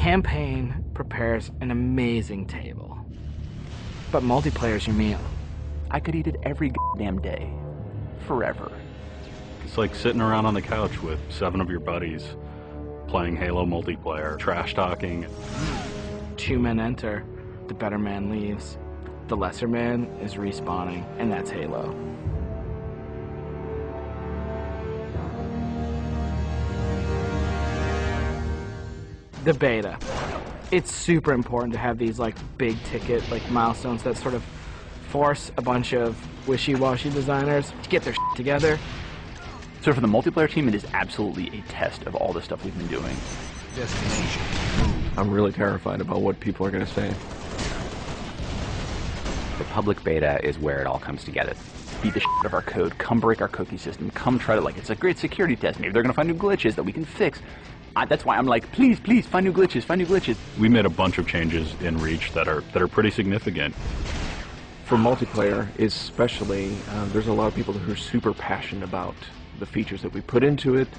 campaign prepares an amazing table, but multiplayer is your meal. I could eat it every goddamn day, forever. It's like sitting around on the couch with 7 of your buddies, playing Halo multiplayer, trash talking. 2 men enter, the better man leaves. The lesser man is respawning, and that's Halo. The beta. It's super important to have these like big ticket like milestones that sort of force a bunch of wishy-washy designers to get their shit together. So for the multiplayer team, it is absolutely a test of all the stuff we've been doing. Destination. I'm really terrified about what people are going to say. The public beta is where it all comes together. Beat the shit out of our code, come break our cookie system, come try to, like, it's a great security test. Maybe they're going to find new glitches that we can fix. That's why I'm like, please, please, find new glitches, find new glitches. We made a bunch of changes in Reach that are pretty significant. For multiplayer, especially, there's a lot of people who are super passionate about the features that we put into it.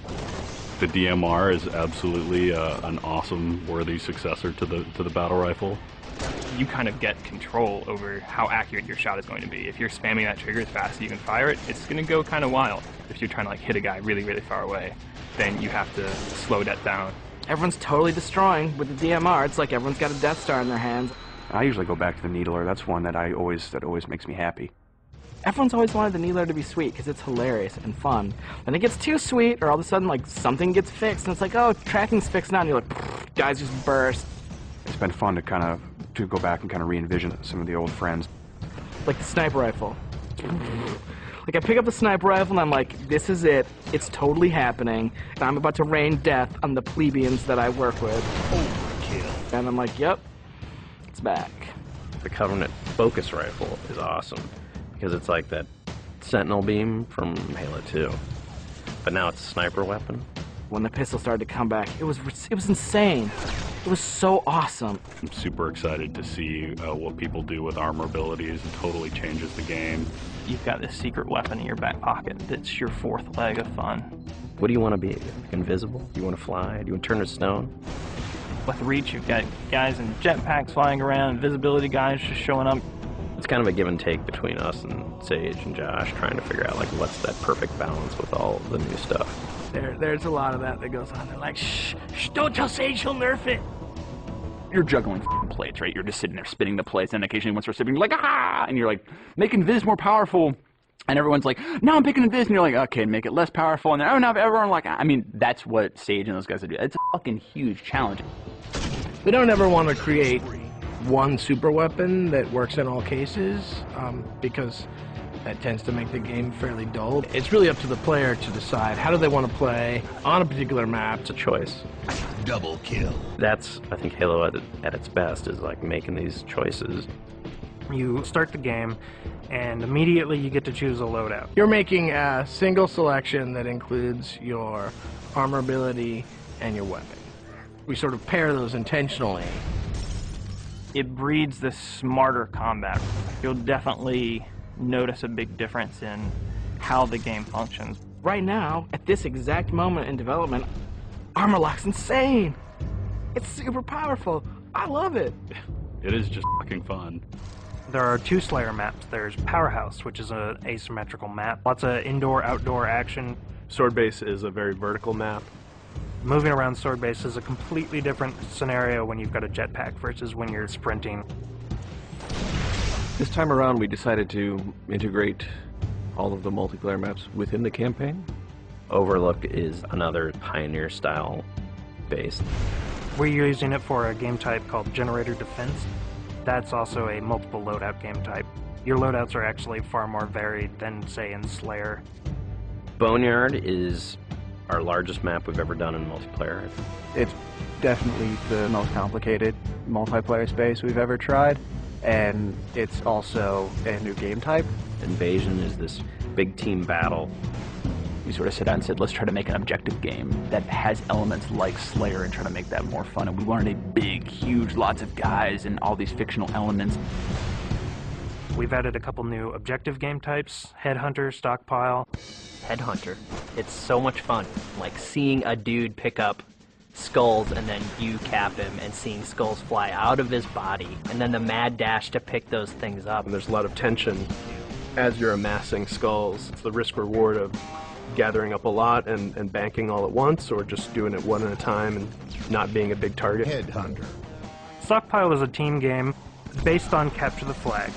The DMR is absolutely an awesome, worthy successor to the battle rifle. You kind of get control over how accurate your shot is going to be. If you're spamming that trigger as fast as you can fire it, it's going to go kind of wild. If you're trying to like hit a guy really, really far away, then you have to slow that down. Everyone's totally destroying with the DMR. It's like everyone's got a Death Star in their hands. I usually go back to the Needler. That's one that always makes me happy. Everyone's always wanted the Needler to be sweet because it's hilarious and fun. Then it gets too sweet, or all of a sudden like something gets fixed, and it's like, oh, tracking's fixed now, and you're like, guys just burst. It's been fun to go back and kind of re-envision some of the old friends. Like the sniper rifle. Like I pick up the sniper rifle and I'm like, this is it. It's totally happening. And I'm about to rain death on the plebeians that I work with. Overkill. And I'm like, yep, it's back. The Covenant focus rifle is awesome because it's like that Sentinel beam from Halo 2. But now it's a sniper weapon. When the pistol started to come back, it was insane. It was so awesome. I'm super excited to see what people do with armor abilities. It totally changes the game. You've got this secret weapon in your back pocket that's your 4th leg of fun. What do you want to be? Like invisible? Do you want to fly? Do you want to turn to stone? With Reach, you've got guys in jetpacks flying around, invisibility guys just showing up. It's kind of a give and take between us and Sage and Josh, trying to figure out like what's that perfect balance with all the new stuff. There's a lot of that goes on. They're like, shh, don't tell Sage, he'll nerf it. You're juggling plates, right? You're just sitting there spinning the plates, and occasionally once you're spinning, you're like, ah! And you're like, making Viz more powerful. And everyone's like, no, I'm picking Viz. And you're like, okay, make it less powerful. And then, oh, now everyone like, I mean, that's what Sage and those guys do. It's a fucking huge challenge. We don't ever want to create one super weapon that works in all cases, because that tends to make the game fairly dull. It's really up to the player to decide how do they want to play on a particular map. It's a choice. Double kill. That's, I think, Halo at its best, is like making these choices. You start the game, and immediately you get to choose a loadout. You're making a single selection that includes your armor ability and your weapon. We sort of pair those intentionally. It breeds this smarter combat. You'll definitely notice a big difference in how the game functions. Right now, at this exact moment in development, armor lock's insane. It's super powerful. I love it. It is just fucking fun. There are 2 Slayer maps. There's Powerhouse, which is an asymmetrical map. Lots of indoor-outdoor action. Sword Base is a very vertical map. Moving around Sword Base is a completely different scenario when you've got a jetpack versus when you're sprinting. This time around, we decided to integrate all of the multiplayer maps within the campaign. Overlook is another Pioneer-style base. We're using it for a game type called Generator Defense. That's also a multiple loadout game type. Your loadouts are actually far more varied than, say, in Slayer. Boneyard is our largest map we've ever done in multiplayer. It's definitely the most complicated multiplayer space we've ever tried, and it's also a new game type. Invasion is this big team battle. We sort of sat down and said, let's try to make an objective game that has elements like Slayer and try to make that more fun. And we wanted a big, huge, lots of guys and all these fictional elements. We've added a couple new objective game types, Headhunter, Stockpile. Headhunter. It's so much fun. Like seeing a dude pick up skulls and then you cap him and seeing skulls fly out of his body, and then the mad dash to pick those things up. And there's a lot of tension as you're amassing skulls. It's the risk reward of gathering up a lot and banking all at once, or just doing it one at a time and not being a big target. Headhunter. Stockpile is a team game based on capture the flag.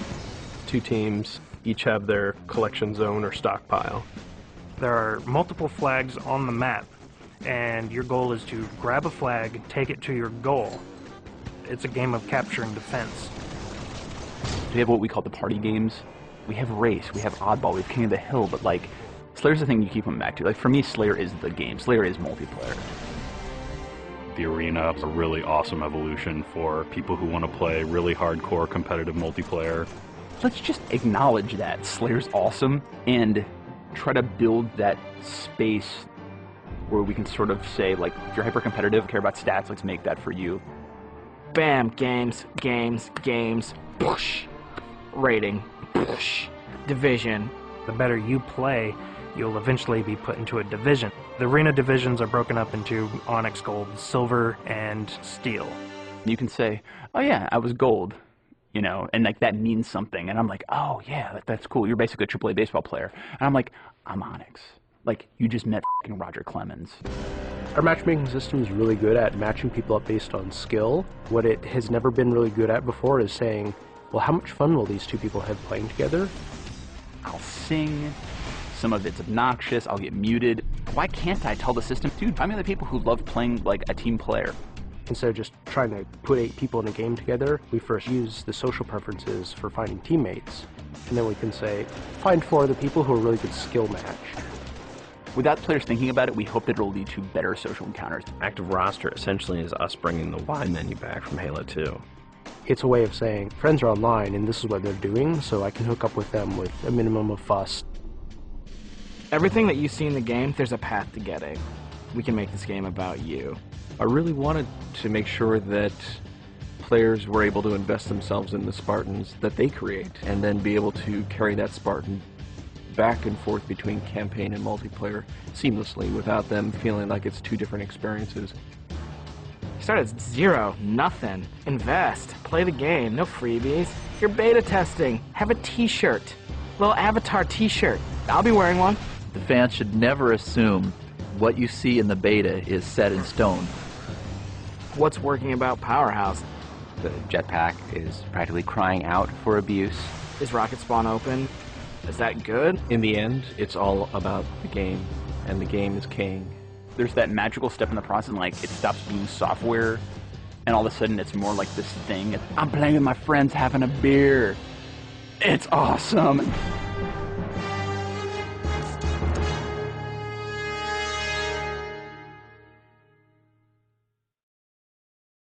2 teams, each have their collection zone or stockpile. There are multiple flags on the map, and your goal is to grab a flag, take it to your goal. It's a game of capture and defense. We have what we call the party games. We have Race, we have Oddball, we have King of the Hill, but like, Slayer's the thing you keep coming back to. Like, for me, Slayer is the game. Slayer is multiplayer. The arena is a really awesome evolution for people who want to play really hardcore competitive multiplayer. Let's just acknowledge that Slayer's awesome and try to build that space where we can sort of say, like, if you're hyper competitive, care about stats, let's make that for you. Bam, games, games, games, push. Rating, push. Division. The better you play, you'll eventually be put into a division. The arena divisions are broken up into Onyx, Gold, Silver, and Steel. You can say, oh yeah, I was Gold, you know, and like that means something. And I'm like, oh yeah, that's cool. You're basically a AAA baseball player. And I'm like, I'm Onyx. Like, you just met f***ing Roger Clemens. Our matchmaking system is really good at matching people up based on skill. What it has never been really good at before is saying, well, how much fun will these 2 people have playing together? I'll sing. Some of it's obnoxious. I'll get muted. Why can't I tell the system, dude, find me the people who love playing like a team player? Instead of just trying to put 8 people in a game together, we first use the social preferences for finding teammates. And then we can say, find 4 other people who are really good skill match. Without players thinking about it, we hope that it'll lead to better social encounters. Active roster essentially is us bringing the Y menu back from Halo 2. It's a way of saying, friends are online and this is what they're doing, so I can hook up with them with a minimum of fuss. Everything that you see in the game, there's a path to getting. We can make this game about you. I really wanted to make sure that players were able to invest themselves in the Spartans that they create, and then be able to carry that Spartan back and forth between campaign and multiplayer seamlessly without them feeling like it's 2 different experiences. You start at 0, nothing. Invest. Play the game. No freebies. You're beta testing. Have a t-shirt. Little avatar t-shirt. I'll be wearing one. The fans should never assume what you see in the beta is set in stone. What's working about Powerhouse? The jetpack is practically crying out for abuse. Is Rocket Spawn open? Is that good? In the end, it's all about the game, and the game is king. There's that magical step in the process, like, it stops being software, and all of a sudden it's more like this thing. I'm playing with my friends having a beer. It's awesome.